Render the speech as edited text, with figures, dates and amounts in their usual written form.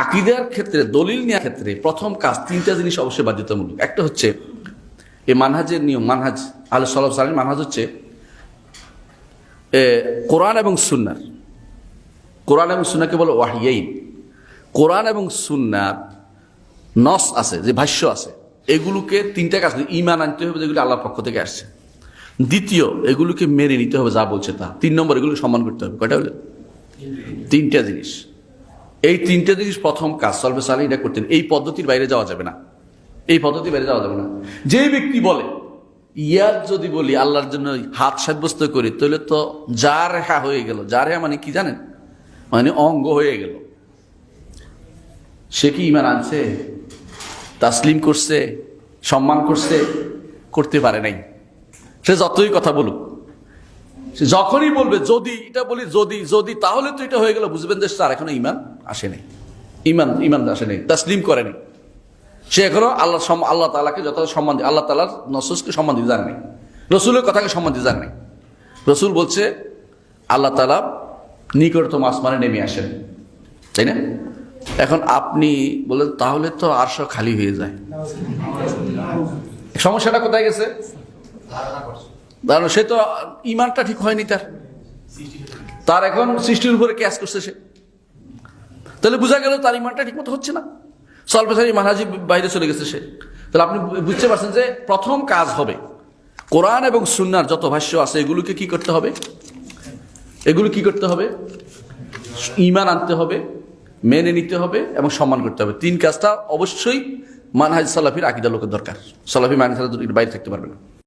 আকীদার ক্ষেত্রে, দলিল নেওয়ার ক্ষেত্রে প্রথম কাজ তিনটা জিনিস অবশ্যই বাধ্যতামূলক। একটা হচ্ছে এই মানহাজের নিয়ম, মানহাজ আহলে সালাফ সালেহীন মানহাজ হচ্ছে কোরআন এবং সুন্নাহ। কোরআন এবং সুন্নাহকে বলে ওয়াহিয়াইন। কোরআন এবং সুন্নাহ নস আছে, যে ভাষ্য আছে, এগুলোকে তিনটা কাজ, ঈমান আনতে হবে যেগুলো আল্লাহর পক্ষ থেকে আসছে। দ্বিতীয়, এগুলোকে মেনে নিতে হবে যা বলছে তা। 3 নম্বর, এগুলোকে সম্মান করতে হবে। কয়টা হলো? তিনটা জিনিস। এই তিনটা জিনিস প্রথম কাজ সালফে সালেহীন এটা করতেন। এই পদ্ধতির বাইরে যাওয়া যাবে না, এই পদ্ধতির বাইরে যাওয়া যাবে না। যে ব্যক্তি বলে ইয়ার যদি বলি আল্লাহর জন্য হাত সাব্যস্ত করি, তাহলে তো জারহা হয়ে গেল। জারহা মানে কি জানেন? মানে অঙ্গ হয়ে গেল। সে কি ঈমান আনছে? তাসলিম করছে? সম্মান করছে? করতে পারে নাই। সে যতই কথা বলুক, সে যখনই বলবে যদি, এটা বলি যদি যদি, তাহলে তো এটা হয়ে গেল, বুঝবেন যে তার এখনো ঈমান আসে নাই, ঈমান আসে নাই, তাসলিম করে নাই। সে এখনো আল্লাহ তাআলাকে যথাযথ সম্মান, আল্লাহ তাআলার নসুসকে সম্মান দিতে জানে নাই, রসুলের কথাকে সম্মান দিতে জানে নাই। রসুল বলছে আল্লাহ তাআলা নিকটতম আসমানে নেমে আসেন, তাই না? এখন আপনি বলেন তাহলে তো আরশ খালি হয়ে যায়। সমস্যাটা কোথায় গেছে? সে তো ঈমানটা ঠিক হয়নি তার এখন সৃষ্টির উপরে কিয়াস করছে সে। তাহলে বোঝা গেল তার ঈমানটা ঠিক মতো হচ্ছে না, সালফে সালেহীন মানহাজি বাইরে চলে গেছে সে। তাহলে আপনি বুঝতে পারছেন যে প্রথম কাজ হবে কোরআন এবং সুন্নাহর যত ভাষ্য আছে এগুলোকে কি করতে হবে? এগুলো কি করতে হবে? ঈমান আনতে হবে, মেনে নিতে হবে এবং সম্মান করতে হবে। 3 কাজটা অবশ্যই মানহাজ সালাফির আকীদার লোকের দরকার। সালাফি মানহাজ বাইরে থাকতে পারবে না।